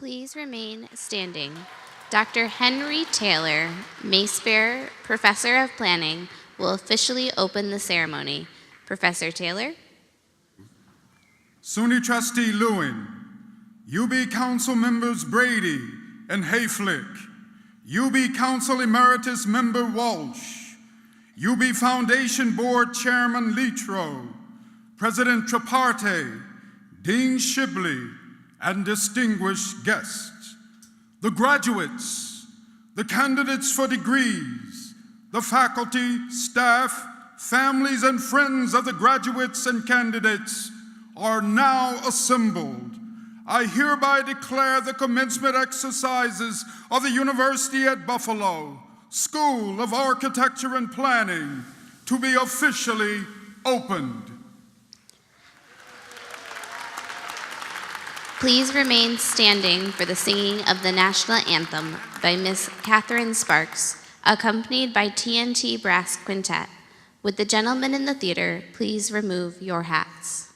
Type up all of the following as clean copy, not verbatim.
Please remain standing. Dr. Henry Taylor, Mace Bearer, Professor of Planning, will officially open the ceremony. Professor Taylor. SUNY Trustee Lewin, UB Council Members Brady and Hayflick, UB Council Emeritus Member Walsh, UB Foundation Board Chairman Litro, President Traparte, Dean Shibley, and distinguished guests, the graduates, the candidates for degrees, the faculty, staff, families, and friends of the graduates and candidates are now assembled. I hereby declare the commencement exercises of the University at Buffalo School of Architecture and Planning to be officially opened. Please remain standing for the singing of the national anthem by Miss Catherine Sparks, accompanied by TNT Brass Quintet. Would the gentlemen in the theater please remove your hats?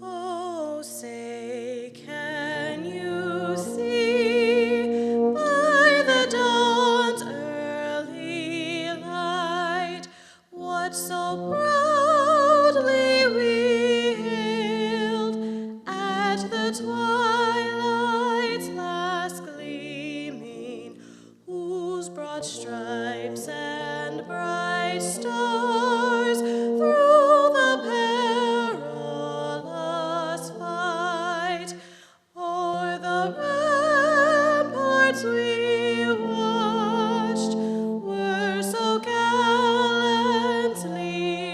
Oh, say, can you see by the dawn's early light what so proudly we hailed at the twilight's last gleaming, whose broad stripes and bright stars through the perilous fight o'er the ramparts we watched were so gallantly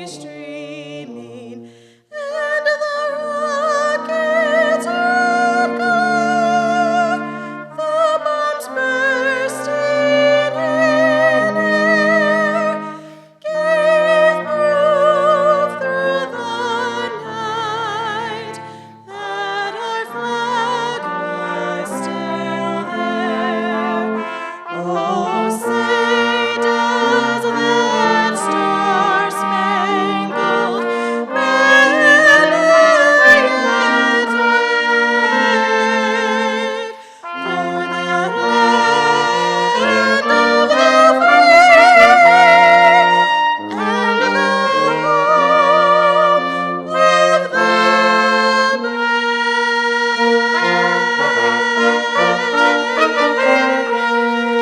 streaming, and the rockets' red glare, the bombs bursting in air, gave proof through the night that our flag was still there. Oh, say does that star-spangled banner yet wave for the land of the free and the home of the brave.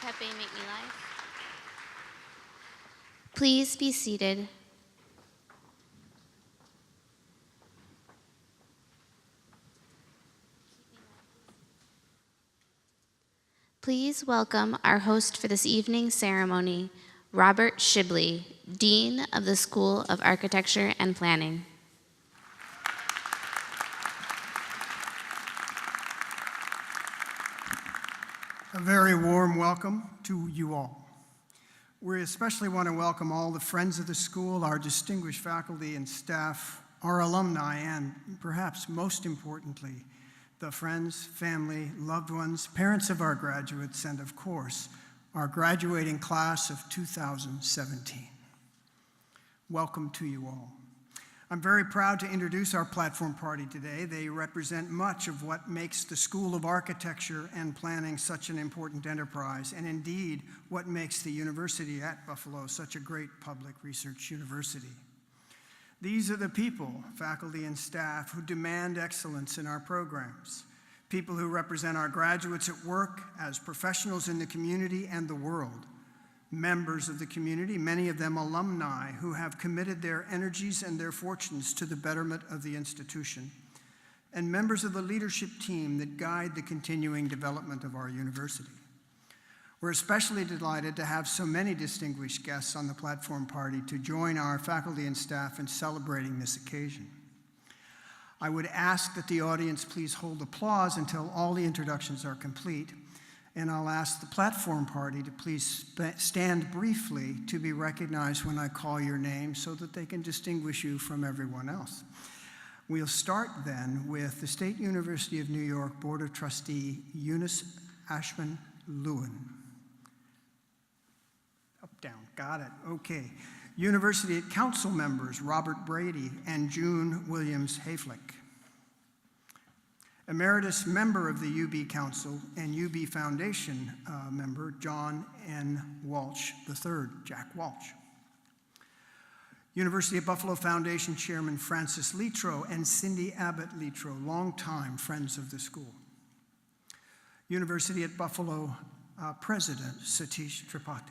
Pepe, make me live. Please be seated. Please welcome our host for this evening's ceremony, Robert Shibley, Dean of the School of Architecture and Planning. A very warm welcome to you all. We especially want to welcome all the friends of the school, our distinguished faculty and staff, our alumni, and perhaps most importantly, the friends, family, loved ones, parents of our graduates, and of course, our graduating class of 2017. Welcome to you all. I'm very proud to introduce our platform party today. They represent much of what makes the School of Architecture and Planning such an important enterprise, and indeed what makes the University at Buffalo such a great public research university. These are the people, faculty and staff, who demand excellence in our programs, people who represent our graduates at work as professionals in the community and the world, members of the community, many of them alumni who have committed their energies and their fortunes to the betterment of the institution, and members of the leadership team that guide the continuing development of our university. We're especially delighted to have so many distinguished guests on the platform party to join our faculty and staff in celebrating this occasion. I would ask that the audience please hold applause until all the introductions are complete. And I'll ask the platform party to please stand briefly to be recognized when I call your name so that they can distinguish you from everyone else. We'll start then with the State University of New York Board of Trustee Eunice Ashman Lewin. Up, down, got it, okay. University Council members Robert Brady and June Williams Hayflick. Emeritus member of the UB Council and UB Foundation member John N. Walsh III, Jack Walsh. University of Buffalo Foundation Chairman Francis Litro and Cindy Abbott Litro, longtime friends of the school. University at Buffalo President Satish Tripathi.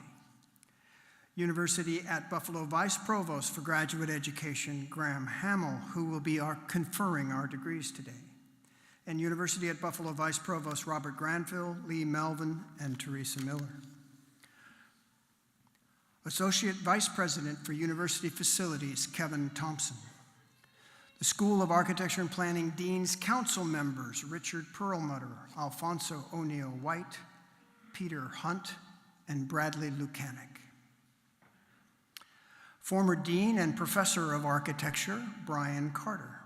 University at Buffalo Vice Provost for Graduate Education Graham Hamill, who will be conferring our degrees today. And University at Buffalo Vice Provost Robert Granville, Lee Melvin, and Teresa Miller. Associate Vice President for University Facilities, Kevin Thompson. The School of Architecture and Planning Dean's Council members, Richard Perlmutter, Alfonso O'Neill White, Peter Hunt, and Bradley Lukanik. Former Dean and Professor of Architecture, Brian Carter.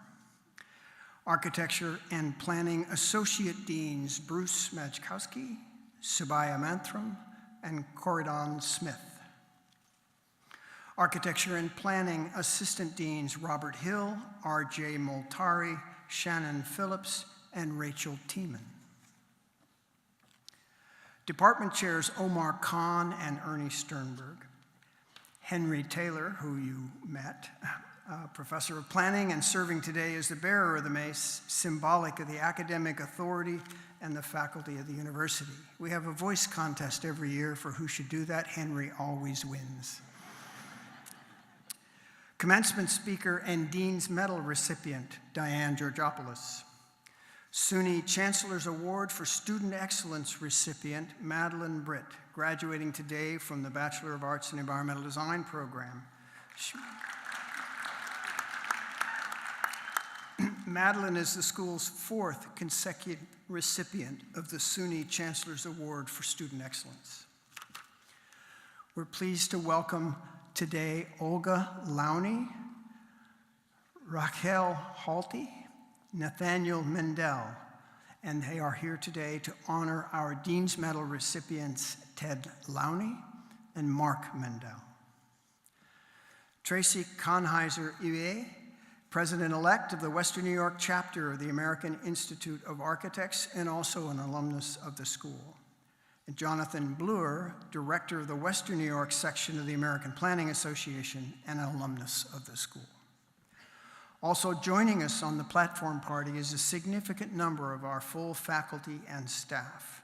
Architecture and Planning Associate Deans, Bruce Majkowski, Subaya Manthram, and Corridon Smith. Architecture and Planning Assistant Deans, Robert Hill, R.J. Moltari, Shannon Phillips, and Rachel Tiemann. Department Chairs Omar Khan and Ernie Sternberg. Henry Taylor, who you met, Professor of Planning and serving today as the bearer of the mace, symbolic of the academic authority and the faculty of the university. We have a voice contest every year for who should do that. Henry always wins. Commencement speaker and Dean's Medal recipient, Diane Georgopoulos. SUNY Chancellor's Award for Student Excellence recipient, Madeline Britt, graduating today from the Bachelor of Arts in Environmental Design program. Madeline is the school's 4th consecutive recipient of the SUNY Chancellor's Award for Student Excellence. We're pleased to welcome today Olga Lowney, Raquel Halty, Nathaniel Mendel, and they are here today to honor our Dean's Medal recipients, Ted Lowney and Mark Mendel. Tracy Konheiser-Iwe, President-elect of the Western New York chapter of the American Institute of Architects and also an alumnus of the school. And Jonathan Bluer, Director of the Western New York section of the American Planning Association and an alumnus of the school. Also joining us on the platform party is a significant number of our full faculty and staff.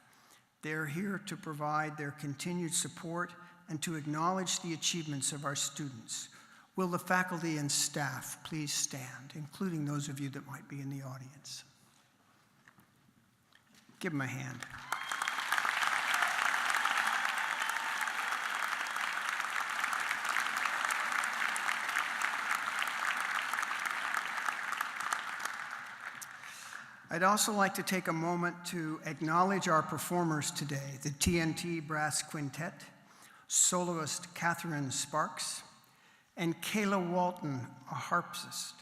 They're here to provide their continued support and to acknowledge the achievements of our students. Will the faculty and staff please stand, including those of you that might be in the audience? Give them a hand. I'd also like to take a moment to acknowledge our performers today, the TNT Brass Quintet, soloist Catherine Sparks, and Kayla Walton, a harpist.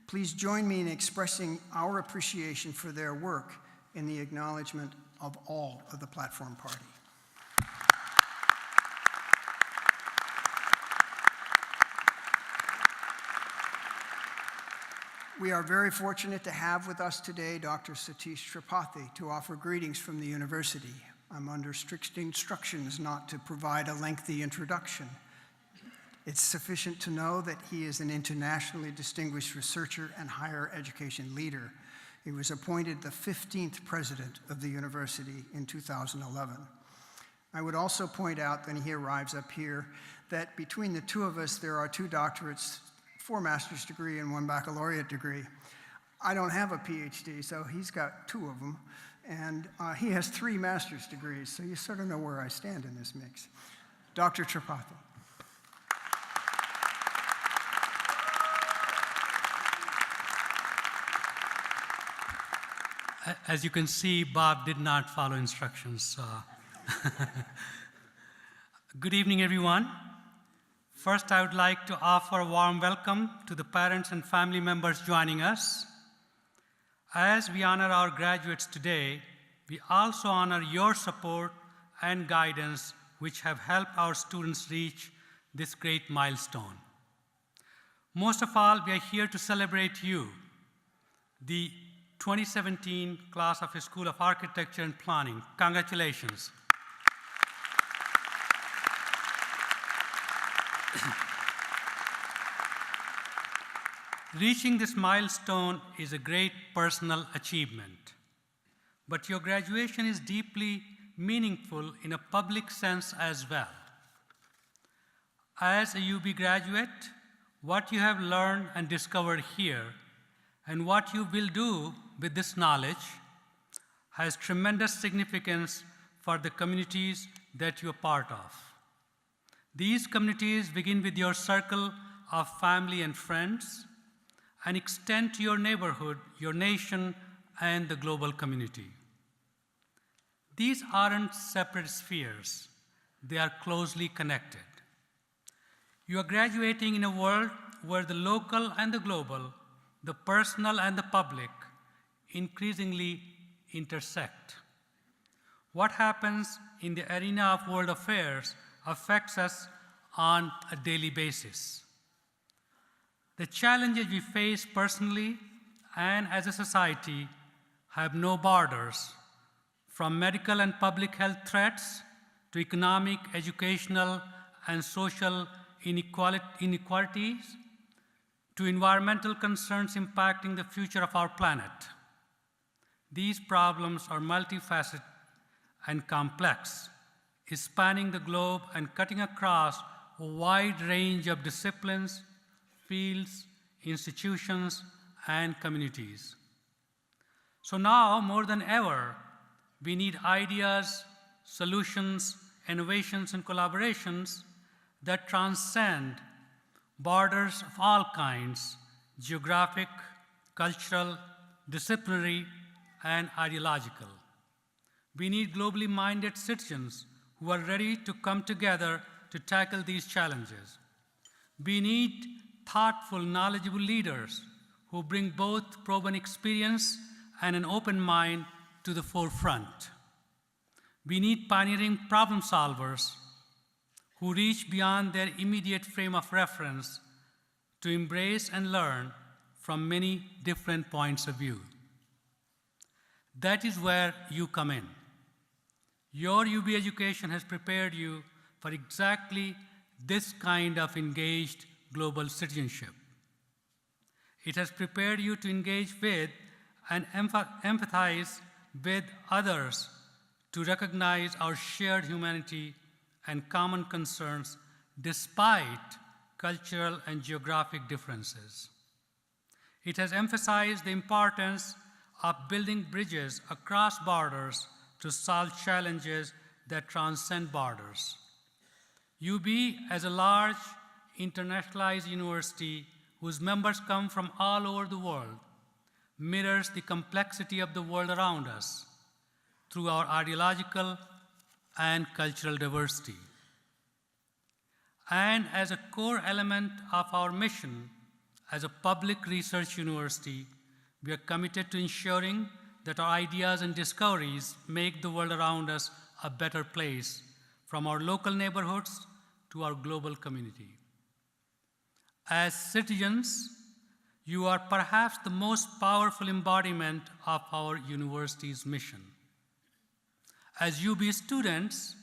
Please join me in expressing our appreciation for their work in the acknowledgement of all of the platform party. We are very fortunate to have with us today Dr. Satish Tripathi to offer greetings from the university. I'm under strict instructions not to provide a lengthy introduction. It's sufficient to know that he is an internationally distinguished researcher and higher education leader. He was appointed the 15th president of the university in 2011. I would also point out, when he arrives up here, that between the two of us, there are 2 doctorates, 4 master's degree and 1 baccalaureate degree. I don't have a PhD, so he's got 2 of them, and he has 3 master's degrees, so you sort of know where I stand in this mix. Dr. Tripathi. As you can see, Bob did not follow instructions. Good evening, everyone. First, I would like to offer a warm welcome to the parents and family members joining us. As we honor our graduates today, we also honor your support and guidance, which have helped our students reach this great milestone. Most of all, we are here to celebrate you, the 2017 class of the School of Architecture and Planning. Congratulations. Reaching this milestone is a great personal achievement, but your graduation is deeply meaningful in a public sense as well. As a UB graduate, what you have learned and discovered here and what you will do with this knowledge has tremendous significance for the communities that you are part of. These communities begin with your circle of family and friends and extend to your neighborhood, your nation, and the global community. These aren't separate spheres, they are closely connected. You are graduating in a world where the local and the global, the personal and the public, increasingly intersect. What happens in the arena of world affairs affects us on a daily basis. The challenges we face personally and as a society have no borders, from medical and public health threats to economic, educational, and social inequalities to environmental concerns impacting the future of our planet. These problems are multifaceted and complex, spanning the globe and cutting across a wide range of disciplines, fields, institutions, and communities. So now, more than ever, we need ideas, solutions, innovations, and collaborations that transcend borders of all kinds, geographic, cultural, disciplinary, and ideological. We need globally minded citizens who are ready to come together to tackle these challenges. We need thoughtful, knowledgeable leaders who bring both proven experience and an open mind to the forefront. We need pioneering problem solvers who reach beyond their immediate frame of reference to embrace and learn from many different points of view. That is where you come in. Your UB education has prepared you for exactly this kind of engaged global citizenship. It has prepared you to engage with and empathize with others, to recognize our shared humanity and common concerns despite cultural and geographic differences. It has emphasized the importance of building bridges across borders to solve challenges that transcend borders. UB, as a large, internationalized university whose members come from all over the world, mirrors the complexity of the world around us through our ideological and cultural diversity. And as a core element of our mission as a public research university, we are committed to ensuring that our ideas and discoveries make the world around us a better place, from our local neighborhoods to our global community. As citizens, you are perhaps the most powerful embodiment of our university's mission. As UB students,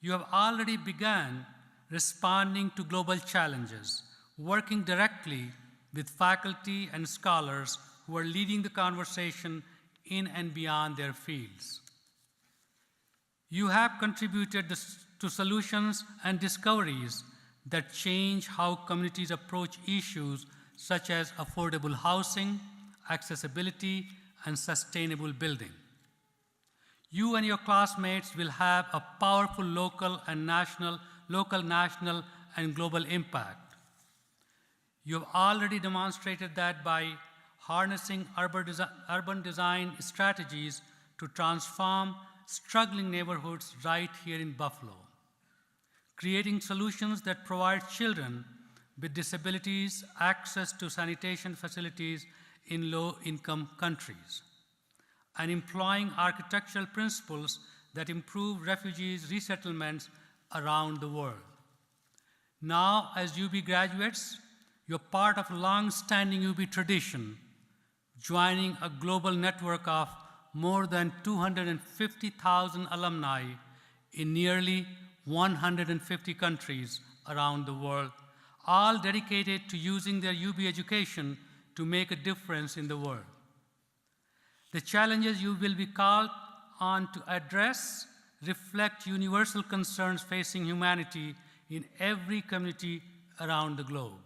you have already begun responding to global challenges, working directly with faculty and scholars who are leading the conversation in and beyond their fields. You have contributed to solutions and discoveries that change how communities approach issues such as affordable housing, accessibility, and sustainable building. You and your classmates will have a powerful local, national, and global impact. You have already demonstrated that by harnessing urban design strategies to transform struggling neighborhoods right here in Buffalo, creating solutions that provide children with disabilities access to sanitation facilities in low-income countries, and employing architectural principles that improve refugees' resettlements around the world. Now, as UB graduates, you're part of a long-standing UB tradition, joining a global network of more than 250,000 alumni in nearly 150 countries around the world, all dedicated to using their UB education to make a difference in the world. The challenges you will be called on to address reflect universal concerns facing humanity in every community around the globe.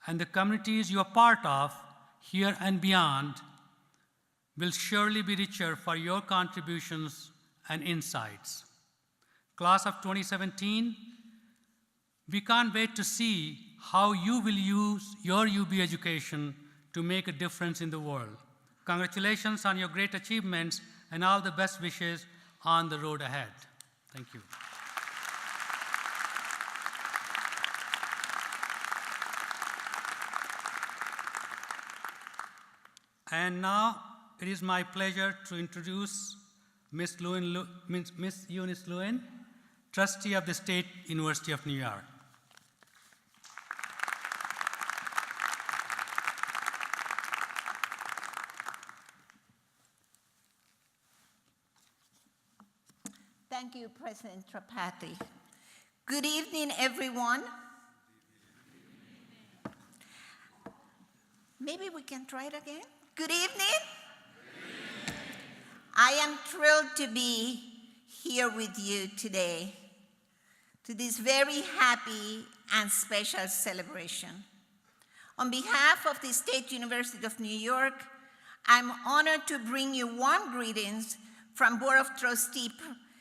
And the communities you are part of, here and beyond, will surely be richer for your contributions and insights. Class of 2017, we can't wait to see how you will use your UB education to make a difference in the world. Congratulations on your great achievements and all the best wishes on the road ahead. Thank you. And now it is my pleasure to introduce Ms. Eunice Lewin, trustee of the State University of New York. Thank you, President Tripathi. Good evening, everyone. Maybe we can try it again. Good evening. I am thrilled to be here with you today to this very happy and special celebration. On behalf of the State University of New York, I'm honored to bring you warm greetings from Board of Trustee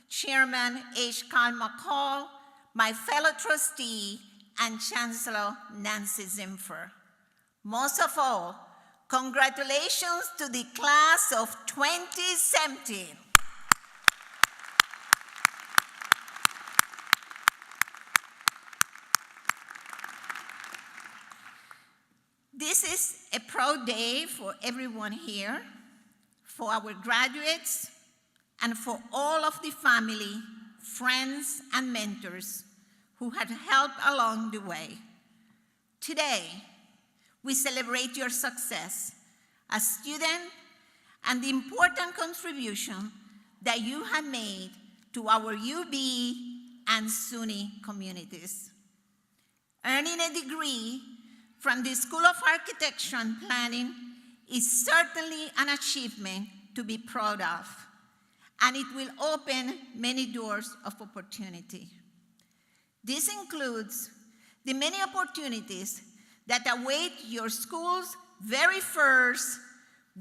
Chairman H. Carl McCall, my fellow trustee, and Chancellor Nancy Zimfer. Most of all, congratulations to the class of 2017. This is a proud day for everyone here, for our graduates, and for all of the family, friends, and mentors who have helped along the way. Today, we celebrate your success as student and the important contribution that you have made to our UB and SUNY communities. Earning a degree from the School of Architecture and Planning is certainly an achievement to be proud of, and it will open many doors of opportunity. This includes the many opportunities that await your school's very first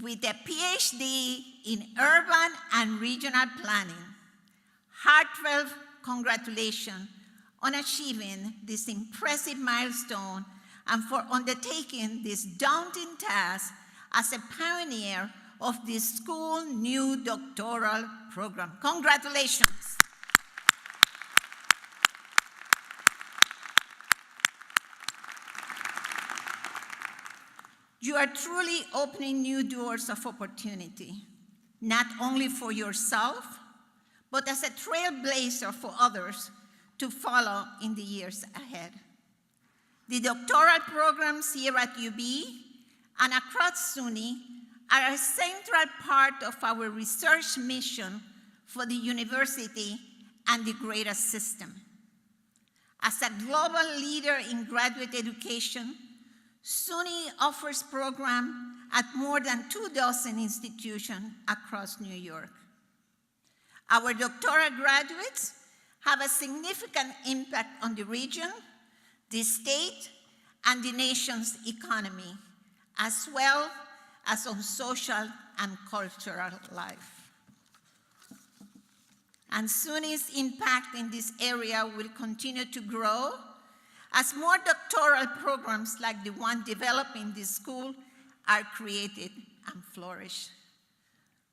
with a PhD in urban and regional planning. Heartfelt congratulations on achieving this impressive milestone and for undertaking this daunting task as a pioneer of the school's new doctoral program. Congratulations. You are truly opening new doors of opportunity, not only for yourself, but as a trailblazer for others to follow in the years ahead. The doctoral programs here at UB and across SUNY are a central part of our research mission for the university and the greater system. As a global leader in graduate education, SUNY offers programs at more than 24 institutions across New York. Our doctoral graduates have a significant impact on the region, the state, and the nation's economy, as well as on social and cultural life. And SUNY's impact in this area will continue to grow as more doctoral programs like the one developed in this school are created and flourish.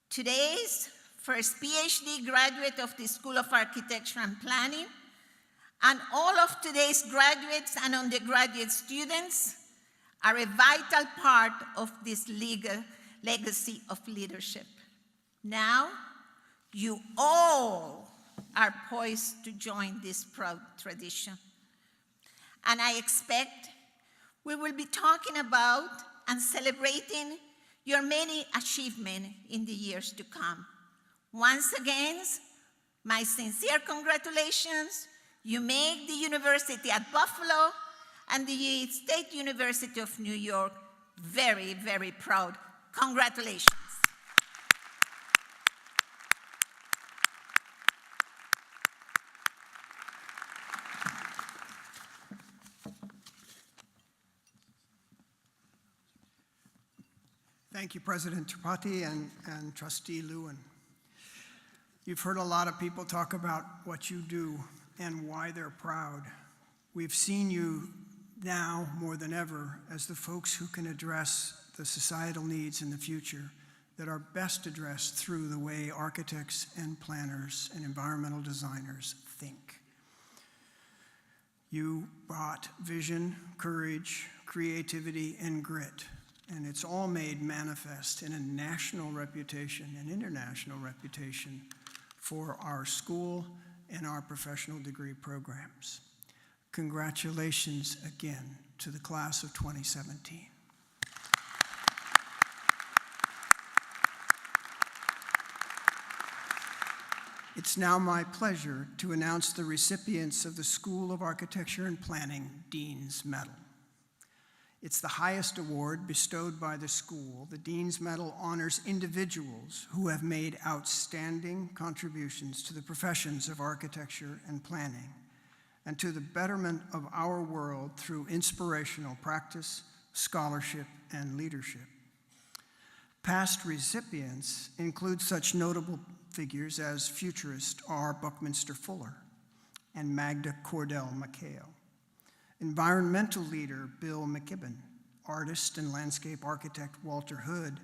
Today's first PhD graduate of the School of Architecture and Planning, and all of today's graduates and undergraduate students are a vital part of this legacy of leadership. Now, you all are poised to join this proud tradition. And I expect we will be talking about and celebrating your many achievements in the years to come. Once again, my sincere congratulations. You make the University at Buffalo and the State University of New York very, very proud. Congratulations. Thank you, President Tripathi and Trustee Lewin. You've heard a lot of people talk about what you do and why they're proud. We've seen you now more than ever as the folks who can address the societal needs in the future that are best addressed through the way architects and planners and environmental designers think. You brought vision, courage, creativity, and grit, and it's all made manifest in a national reputation and international reputation for our school and our professional degree programs. Congratulations again to the class of 2017. It's now my pleasure to announce the recipients of the School of Architecture and Planning Dean's Medal. It's the highest award bestowed by the school. The Dean's Medal honors individuals who have made outstanding contributions to the professions of architecture and planning and to the betterment of our world through inspirational practice, scholarship, and leadership. Past recipients include such notable figures as futurist R. Buckminster Fuller and Magda Cordell McHale, environmental leader Bill McKibben, artist and landscape architect Walter Hood,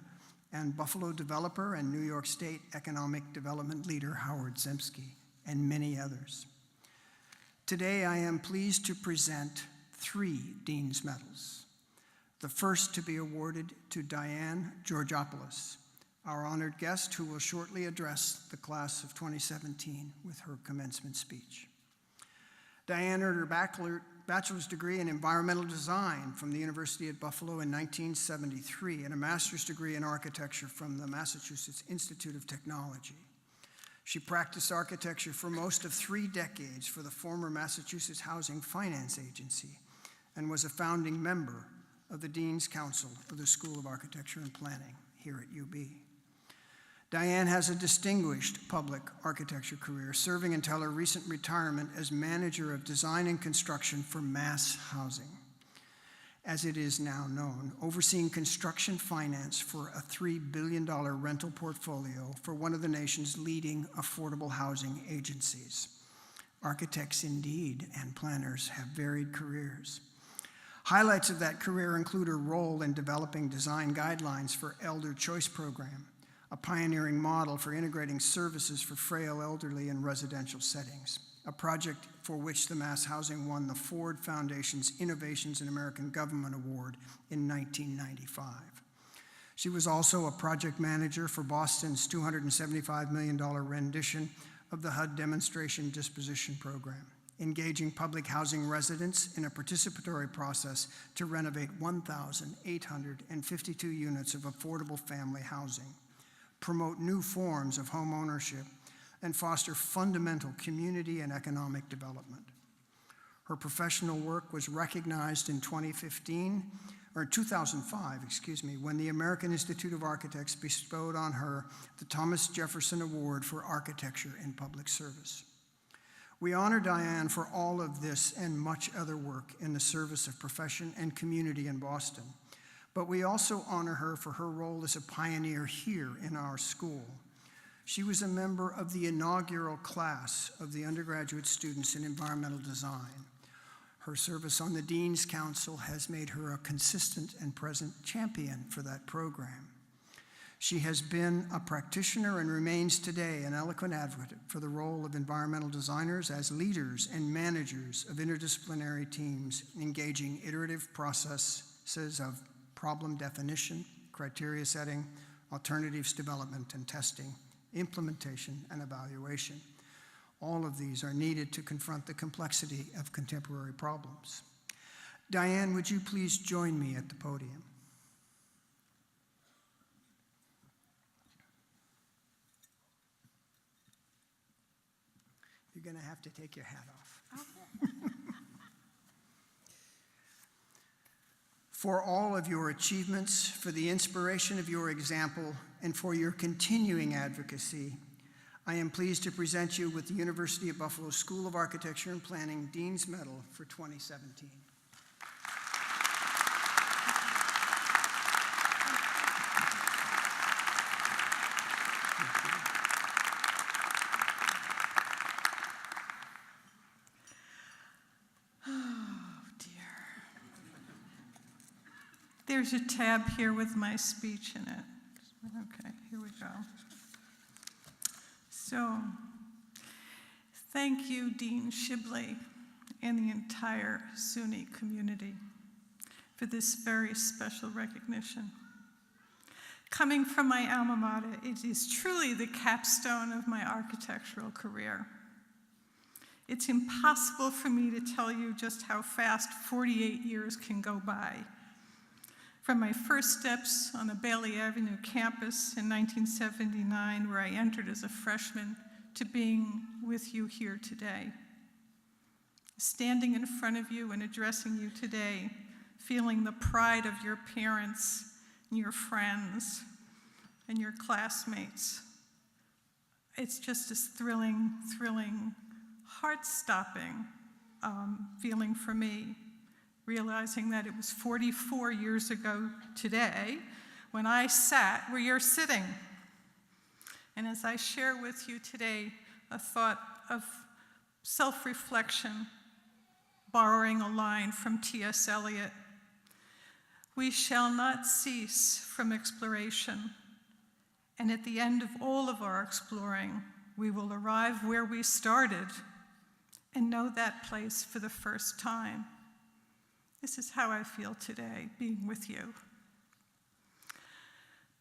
and Buffalo developer and New York State economic development leader Howard Zemsky, and many others. Today, I am pleased to present 3 Dean's Medals. The first to be awarded to Diane Georgopoulos, our honored guest who will shortly address the class of 2017 with her commencement speech. Diane earned her bachelor's degree in environmental design from the University at Buffalo in 1973 and a master's degree in architecture from the Massachusetts Institute of Technology. She practiced architecture for most of 3 decades for the former Massachusetts Housing Finance Agency and was a founding member of the Dean's Council of the School of Architecture and Planning here at UB. Diane has a distinguished public architecture career, serving until her recent retirement as manager of design and construction for Mass Housing, as it is now known, overseeing construction finance for a $3 billion rental portfolio for one of the nation's leading affordable housing agencies. Architects indeed, and planners have varied careers. Highlights of that career include her role in developing design guidelines for Elder Choice Program, a pioneering model for integrating services for frail elderly in residential settings, a project for which the Mass Housing won the Ford Foundation's Innovations in American Government Award in 1995. She was also a project manager for Boston's $275 million rendition of the HUD Demonstration Disposition Program, engaging public housing residents in a participatory process to renovate 1,852 units of affordable family housing, promote new forms of home ownership, and foster fundamental community and economic development. Her professional work was recognized in 2005, when the American Institute of Architects bestowed on her the Thomas Jefferson Award for Architecture in Public Service. We honor Diane for all of this and much other work in the service of profession and community in Boston. But we also honor her for her role as a pioneer here in our school. She was a member of the inaugural class of the undergraduate students in environmental design. Her service on the Dean's Council has made her a consistent and present champion for that program. She has been a practitioner and remains today an eloquent advocate for the role of environmental designers as leaders and managers of interdisciplinary teams engaging iterative processes of problem definition, criteria setting, alternatives development and testing, implementation and evaluation. All of these are needed to confront the complexity of contemporary problems. Diane, would you please join me at the podium? You're going to have to take your hat off. For all of your achievements, for the inspiration of your example, and for your continuing advocacy, I am pleased to present you with the University of Buffalo School of Architecture and Planning Dean's Medal for 2017. There's a tab here with my speech in it. Okay, here we go. So, thank you, Dean Shibley, and the entire SUNY community for this very special recognition. Coming from my alma mater, it is truly the capstone of my architectural career. It's impossible for me to tell you just how fast 48 years can go by. From my first steps on the Bailey Avenue campus in 1979, where I entered as a freshman, to being with you here today. Standing in front of you and addressing you today, feeling the pride of your parents and your friends and your classmates. It's just this thrilling, heart-stopping feeling for me, realizing that it was 44 years ago today when I sat where you're sitting. And as I share with you today a thought of self-reflection, borrowing a line from T.S. Eliot, we shall not cease from exploration, and at the end of all of our exploring, we will arrive where we started and know that place for the first time. This is how I feel today, being with you.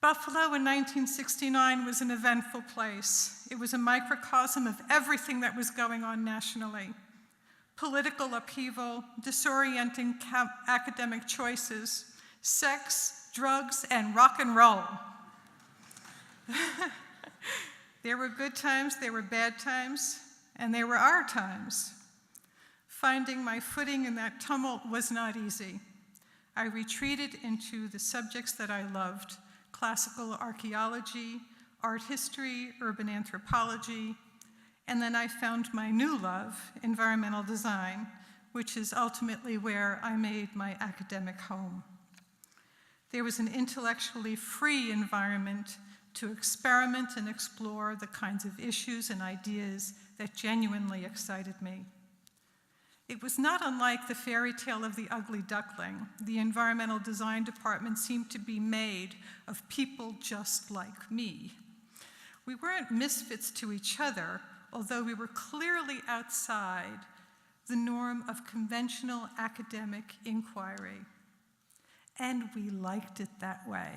Buffalo in 1969 was an eventful place. It was a microcosm of everything that was going on nationally. Political upheaval, disorienting academic choices, sex, drugs, and rock and roll. There were good times, there were bad times, and there were our times. Finding my footing in that tumult was not easy. I retreated into the subjects that I loved: classical archaeology, art history, urban anthropology, and then I found my new love, environmental design, which is ultimately where I made my academic home. There was an intellectually free environment to experiment and explore the kinds of issues and ideas that genuinely excited me. It was not unlike the fairy tale of the ugly duckling. The environmental design department seemed to be made of people just like me. We weren't misfits to each other, although we were clearly outside the norm of conventional academic inquiry. And we liked it that way.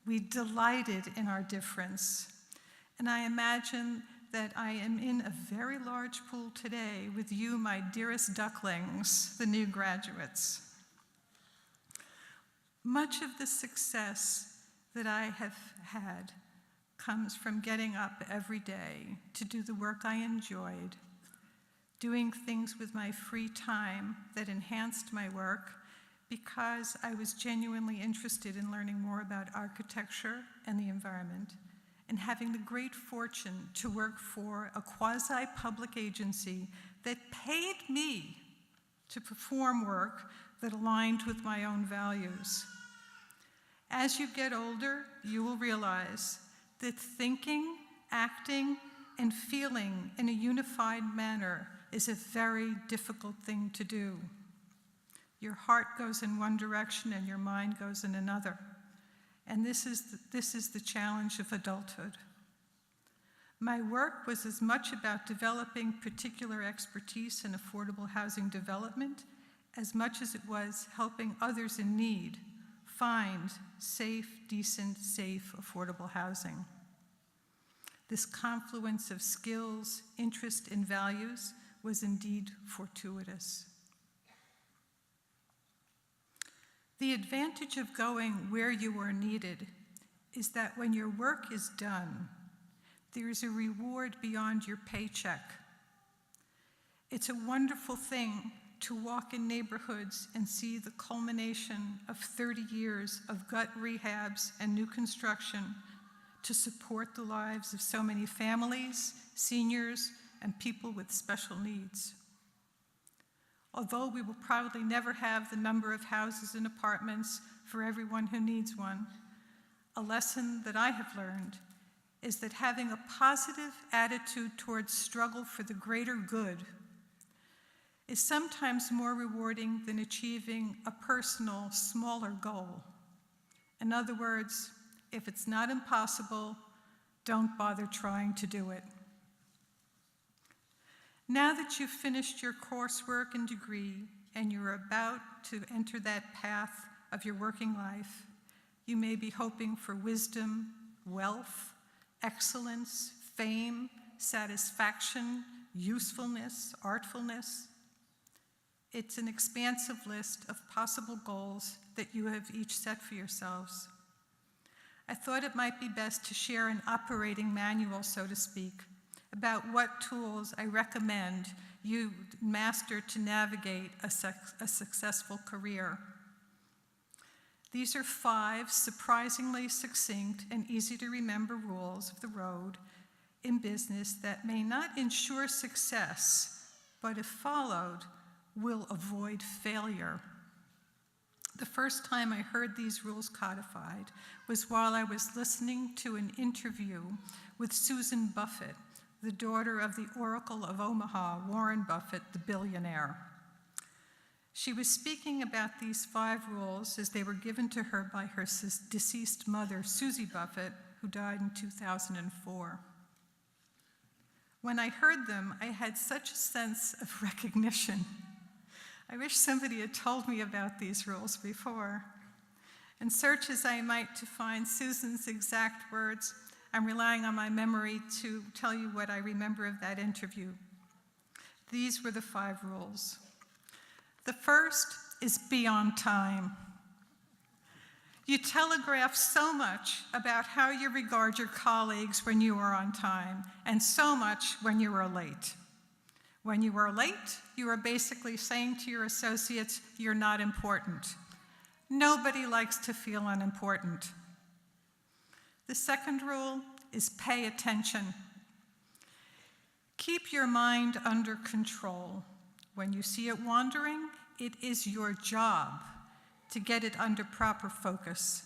We delighted in our difference. And I imagine that I am in a very large pool today with you, my dearest ducklings, the new graduates. Much of the success that I have had comes from getting up every day to do the work I enjoyed, doing things with my free time that enhanced my work because I was genuinely interested in learning more about architecture and the environment, and having the great fortune to work for a quasi-public agency that paid me to perform work that aligned with my own values. As you get older, you will realize that thinking, acting, and feeling in a unified manner is a very difficult thing to do. Your heart goes in one direction and your mind goes in another. And this is the challenge of adulthood. My work was as much about developing particular expertise in affordable housing development as much as it was helping others in need find safe, decent, safe, affordable housing. This confluence of skills, interest, and values was indeed fortuitous. The advantage of going where you are needed is that when your work is done, there is a reward beyond your paycheck. It's a wonderful thing to walk in neighborhoods and see the culmination of 30 years of gut rehabs and new construction to support the lives of so many families, seniors, and people with special needs. Although we will probably never have the number of houses and apartments for everyone who needs one, a lesson that I have learned is that having a positive attitude towards struggle for the greater good is sometimes more rewarding than achieving a personal, smaller goal. In other words, if it's not impossible, don't bother trying to do it. Now that you've finished your coursework and degree and you're about to enter that path of your working life, you may be hoping for wisdom, wealth, excellence, fame, satisfaction, usefulness, artfulness. It's an expansive list of possible goals that you have each set for yourselves. I thought it might be best to share an operating manual, so to speak, about what tools I recommend you master to navigate a successful career. These are 5 surprisingly succinct and easy to remember rules of the road in business that may not ensure success, but if followed, will avoid failure. The first time I heard these rules codified was while I was listening to an interview with Susan Buffett, the daughter of the Oracle of Omaha, Warren Buffett, the billionaire. She was speaking about these 5 rules as they were given to her by her deceased mother, Susie Buffett, who died in 2004. When I heard them, I had such a sense of recognition. I wish somebody had told me about these rules before. And search as I might to find Susan's exact words, I'm relying on my memory to tell you what I remember of that interview. These were the 5 rules. The first is be on time. You telegraph so much about how you regard your colleagues when you are on time, and so much when you are late. When you are late, you are basically saying to your associates, you're not important. Nobody likes to feel unimportant. The second rule is pay attention. Keep your mind under control. When you see it wandering, it is your job to get it under proper focus.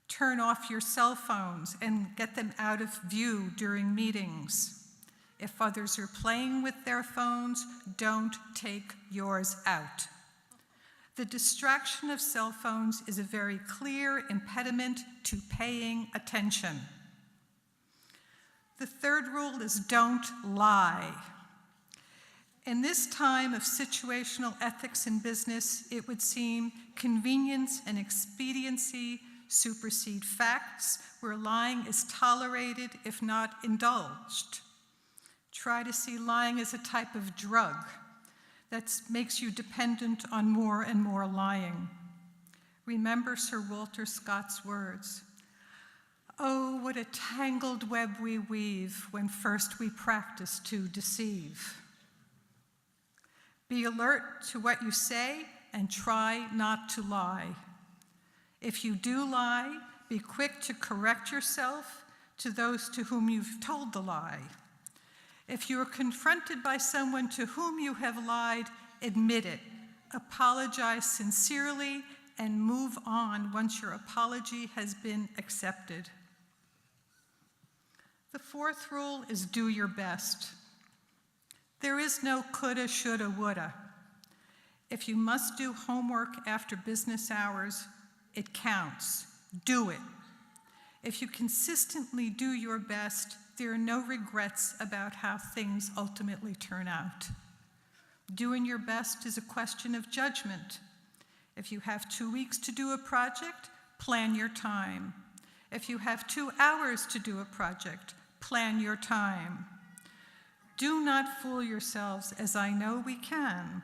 Turn off your cell phones and get them out of view during meetings. If others are playing with their phones, don't take yours out. The distraction of cell phones is a very clear impediment to paying attention. The third rule is don't lie. In this time of situational ethics in business, it would seem convenience and expediency supersede facts, where lying is tolerated, if not indulged. Try to see lying as a type of drug that makes you dependent on more and more lying. Remember Sir Walter Scott's words, "Oh, what a tangled web we weave when first we practice to deceive." Be alert to what you say and try not to lie. If you do lie, be quick to correct yourself to those to whom you've told the lie. If you are confronted by someone to whom you have lied, admit it, apologize sincerely, and move on once your apology has been accepted. The fourth rule is do your best. There is no coulda, shoulda, woulda. If you must do homework after business hours, it counts. Do it. If you consistently do your best, there are no regrets about how things ultimately turn out. Doing your best is a question of judgment. If you have 2 weeks to do a project, plan your time. If you have 2 hours to do a project, plan your time. Do not fool yourselves, as I know we can,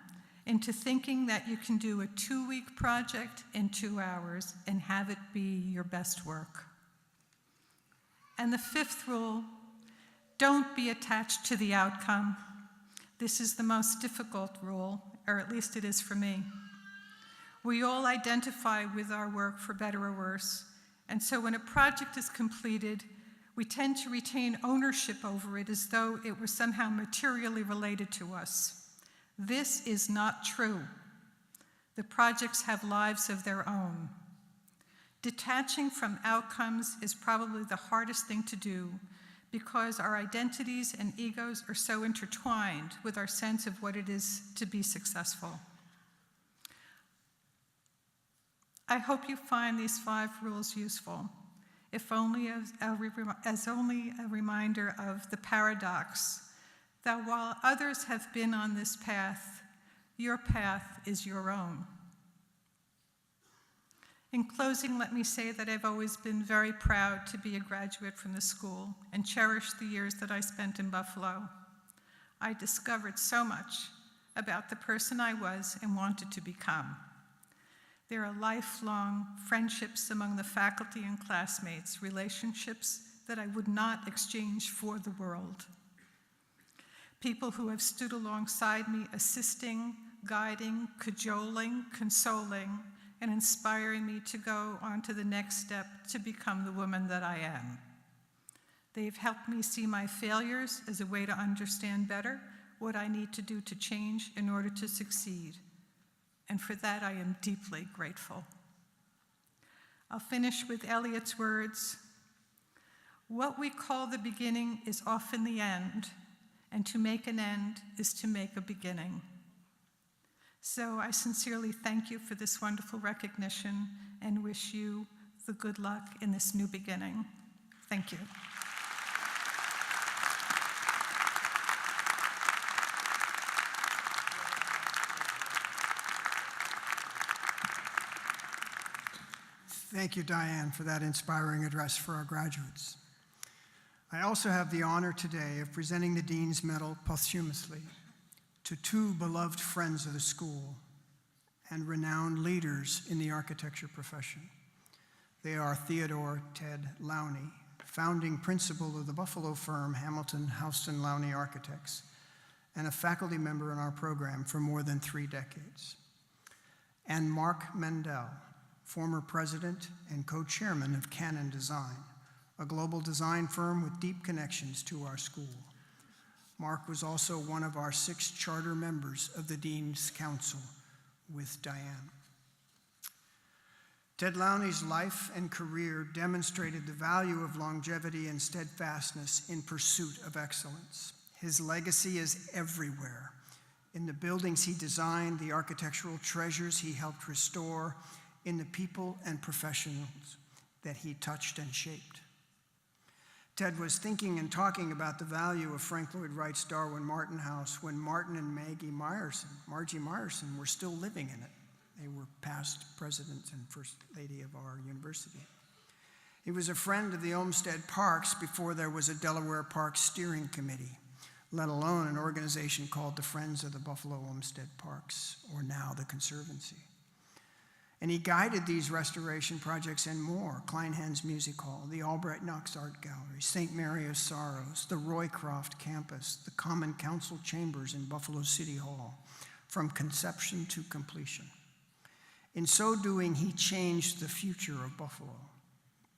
into thinking that you can do a 2-week project in 2 hours and have it be your best work. And the 5th rule, don't be attached to the outcome. This is the most difficult rule, or at least it is for me. We all identify with our work for better or worse, and so when a project is completed, we tend to retain ownership over it as though it were somehow materially related to us. This is not true. The projects have lives of their own. Detaching from outcomes is probably the hardest thing to do because our identities and egos are so intertwined with our sense of what it is to be successful. I hope you find these 5 rules useful, if only as only a reminder of the paradox that while others have been on this path, your path is your own. In closing, let me say that I've always been very proud to be a graduate from the school and cherish the years that I spent in Buffalo. I discovered so much about the person I was and wanted to become. There are lifelong friendships among the faculty and classmates, relationships that I would not exchange for the world. People who have stood alongside me, assisting, guiding, cajoling, consoling, and inspiring me to go on to the next step to become the woman that I am. They've helped me see my failures as a way to understand better what I need to do to change in order to succeed. And for that, I am deeply grateful. I'll finish with Eliot's words, "What we call the beginning is often the end, and to make an end is to make a beginning." So I sincerely thank you for this wonderful recognition and wish you the good luck in this new beginning. Thank you. Thank you, Diane, for that inspiring address for our graduates. I also have the honor today of presenting the Dean's Medal posthumously to 2 beloved friends of the school and renowned leaders in the architecture profession. They are Theodore Ted Lowney, founding principal of the Buffalo firm Hamilton Houston Lowney Architects, and a faculty member in our program for more than 3 decades. And Mark Mendel, former president and co-chairman of Canon Design, a global design firm with deep connections to our school. Mark was also one of our 6 charter members of the Dean's Council with Diane. Ted Lowney's life and career demonstrated the value of longevity and steadfastness in pursuit of excellence. His legacy is everywhere. In the buildings he designed, the architectural treasures he helped restore, in the people and professionals that he touched and shaped. Ted was thinking and talking about the value of Frank Lloyd Wright's Darwin Martin House when Martin and Margie Meyerson, were still living in it. They were past president and first lady of our university. He was a friend of the Olmsted Parks before there was a Delaware Parks Steering Committee, let alone an organization called the Friends of the Buffalo Olmsted Parks, or now the Conservancy. And he guided these restoration projects and more: Kleinhans Music Hall, the Albright Knox Art Gallery, St. Mary of Sorrows, the Roycroft Campus, the Common Council Chambers in Buffalo City Hall, from conception to completion. In so doing, he changed the future of Buffalo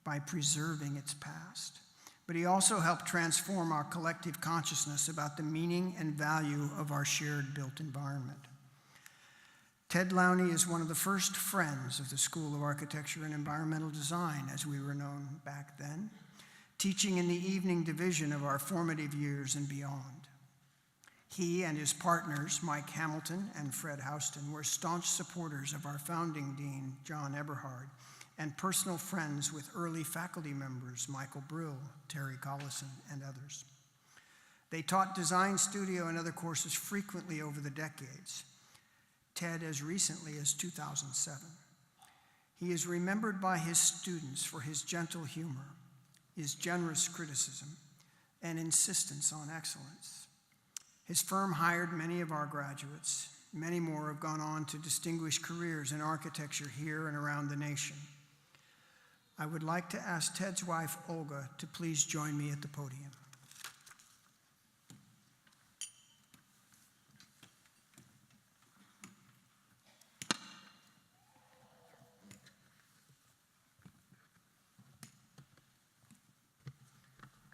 by preserving its past. But he also helped transform our collective consciousness about the meaning and value of our shared built environment. Ted Lowney is one of the first friends of the School of Architecture and Environmental Design, as we were known back then, teaching in the evening division of our formative years and beyond. He and his partners, Mike Hamilton and Fred Houston, were staunch supporters of our founding dean, John Eberhard, and personal friends with early faculty members, Michael Brill, Terry Collison, and others. They taught design, studio, and other courses frequently over the decades. Ted as recently as 2007. He is remembered by his students for his gentle humor, his generous criticism, and insistence on excellence. His firm hired many of our graduates. Many more have gone on to distinguished careers in architecture here and around the nation. I would like to ask Ted's wife, Olga, to please join me at the podium.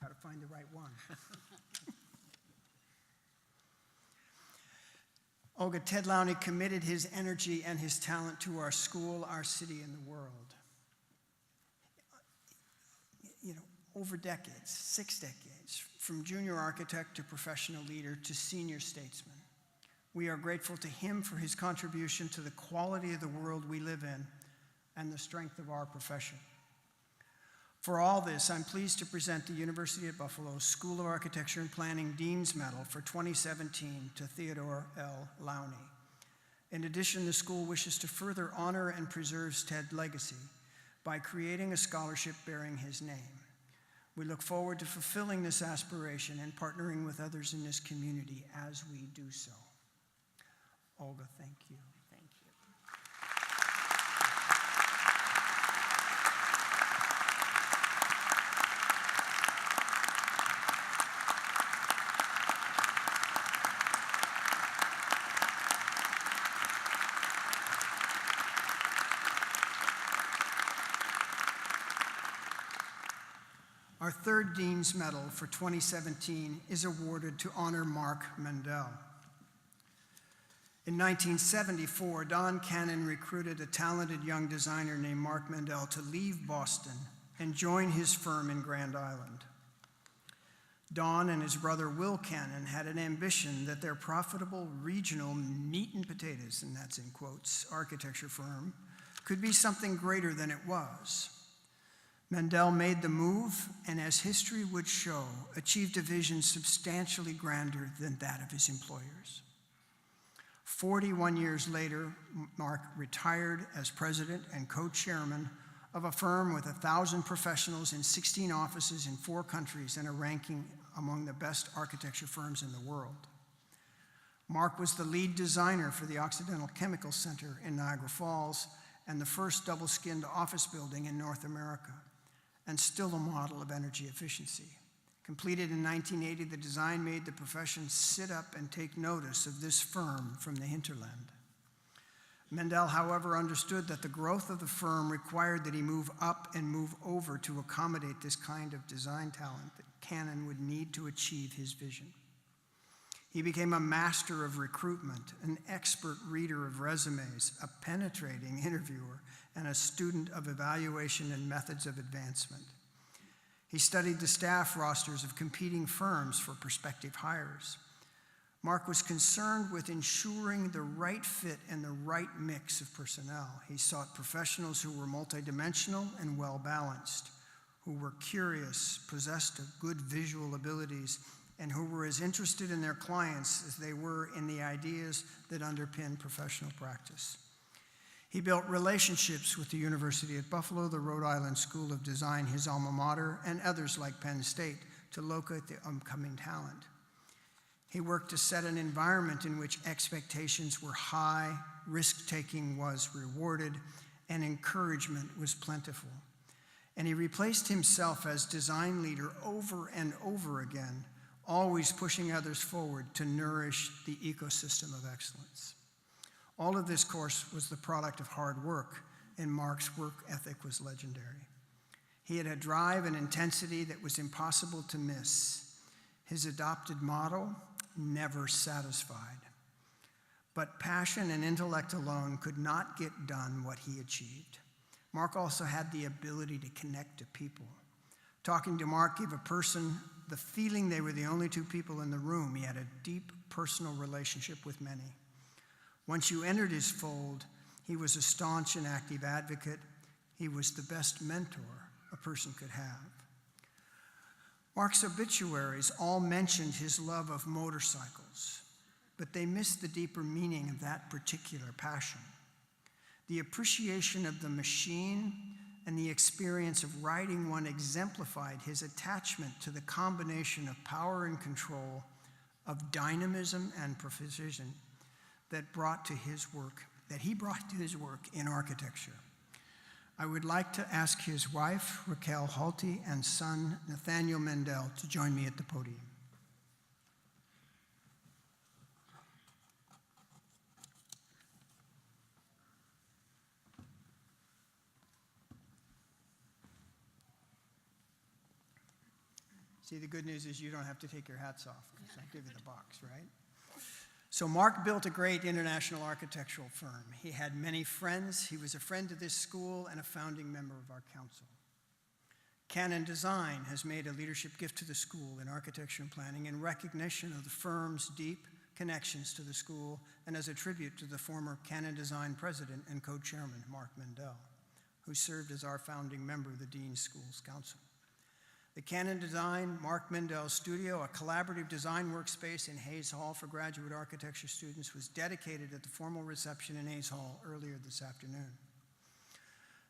Got to find the right one. Olga, Ted Lowney committed his energy and his talent to our school, our city, and the world. Over decades, 6 decades, from junior architect to professional leader to senior statesman. We are grateful to him for his contribution to the quality of the world we live in and the strength of our profession. For all this, I'm pleased to present the University at Buffalo School of Architecture and Planning Dean's Medal for 2017 to Theodore L. Lowney. In addition, the school wishes to further honor and preserve Ted's legacy by creating a scholarship bearing his name. We look forward to fulfilling this aspiration and partnering with others in this community as we do so. Olga, thank you. Thank you. Our third Dean's Medal for 2017 is awarded to honor Mark Mendel. In 1974, Don Cannon recruited a talented young designer named Mark Mendel to leave Boston and join his firm in Grand Island. Don and his brother Will Cannon had an ambition that their profitable regional meat and potatoes, and that's in quotes, architecture firm could be something greater than it was. Mendel made the move, and as history would show, achieved a vision substantially grander than that of his employers. 41 years later, Mark retired as president and co-chairman of a firm with 1,000 professionals in 16 offices in 4 countries and a ranking among the best architecture firms in the world. Mark was the lead designer for the Occidental Chemical Center in Niagara Falls and the first double-skinned office building in North America, and still a model of energy efficiency. Completed in 1980, the design made the profession sit up and take notice of this firm from the hinterland. Mendel, however, understood that the growth of the firm required that he move up and move over to accommodate this kind of design talent that Cannon would need to achieve his vision. He became a master of recruitment, an expert reader of resumes, a penetrating interviewer, and a student of evaluation and methods of advancement. He studied the staff rosters of competing firms for prospective hires. Mark was concerned with ensuring the right fit and the right mix of personnel. He sought professionals who were multidimensional and well-balanced, who were curious, possessed of good visual abilities, and who were as interested in their clients as they were in the ideas that underpin professional practice. He built relationships with the University at Buffalo, the Rhode Island School of Design, his alma mater, and others like Penn State to locate the upcoming talent. He worked to set an environment in which expectations were high, risk-taking was rewarded, and encouragement was plentiful. And he replaced himself as design leader over and over again, always pushing others forward to nourish the ecosystem of excellence. All of this, of course, was the product of hard work, and Mark's work ethic was legendary. He had a drive and intensity that was impossible to miss. His adopted motto, never satisfied. But passion and intellect alone could not get done what he achieved. Mark also had the ability to connect to people. Talking to Mark gave a person the feeling they were the only 2 people in the room. He had a deep personal relationship with many. Once you entered his fold, he was a staunch and active advocate. He was the best mentor a person could have. Mark's obituaries all mentioned his love of motorcycles, but they missed the deeper meaning of that particular passion. The appreciation of the machine and the experience of riding one exemplified his attachment to the combination of power and control, of dynamism and precision that he brought to his work in architecture. I would like to ask his wife, Raquel Halty, and son, Nathaniel Mendel, to join me at the podium. See, the good news is you don't have to take your hats off, because I'll give you the box, right? So Mark built a great international architectural firm. He had many friends. He was a friend to this school and a founding member of our council. Canon Design has made a leadership gift to the school in architecture and planning in recognition of the firm's deep connections to the school and as a tribute to the former Canon Design president and co-chairman, Mark Mendel, who served as our founding member of the Dean's Schools Council. The Canon Design Mark Mendel Studio, a collaborative design workspace in Hayes Hall for graduate architecture students, was dedicated at the formal reception in Hayes Hall earlier this afternoon.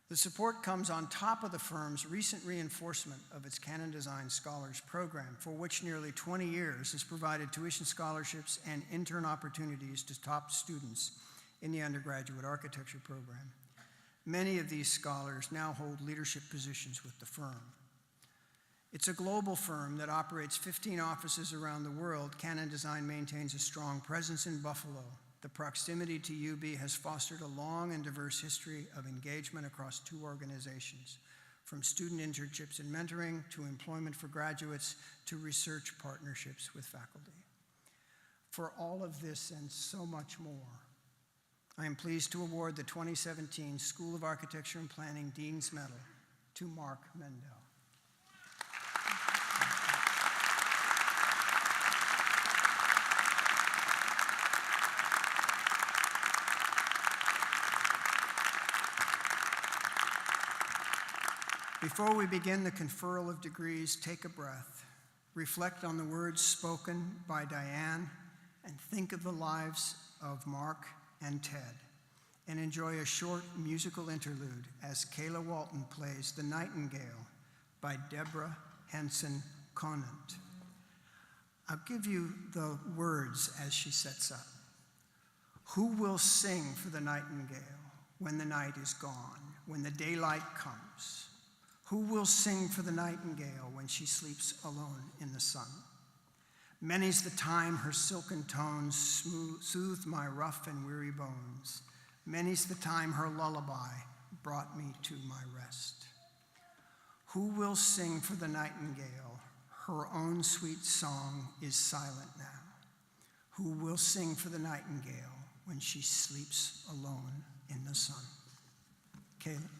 The support comes on top of the firm's recent reinforcement of its Canon Design Scholars Program, for which nearly 20 years has provided tuition scholarships and intern opportunities to top students in the undergraduate architecture program. Many of these scholars now hold leadership positions with the firm. It's a global firm that operates 15 offices around the world. Canon Design maintains a strong presence in Buffalo. The proximity to UB has fostered a long and diverse history of engagement across two organizations, from student internships and mentoring to employment for graduates to research partnerships with faculty. For all of this and so much more, I am pleased to award the 2017 School of Architecture and Planning Dean's Medal to Mark Mendel. Before we begin the conferral of degrees, take a breath, reflect on the words spoken by Diane, and think of the lives of Mark and Ted, and enjoy a short musical interlude as Kayla Walton plays The Nightingale by Deborah Henson Conant. I'll give you the words as she sets up. Who will sing for the nightingale when the night is gone, when the daylight comes? Who will sing for the nightingale when she sleeps alone in the sun? Many's the time her silken tones soothed my rough and weary bones. Many's the time her lullaby brought me to my rest. Who will sing for the nightingale? Her own sweet song is silent now. Who will sing for the nightingale when she sleeps alone in the sun? Kayla.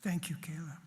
Thank you, Kayla.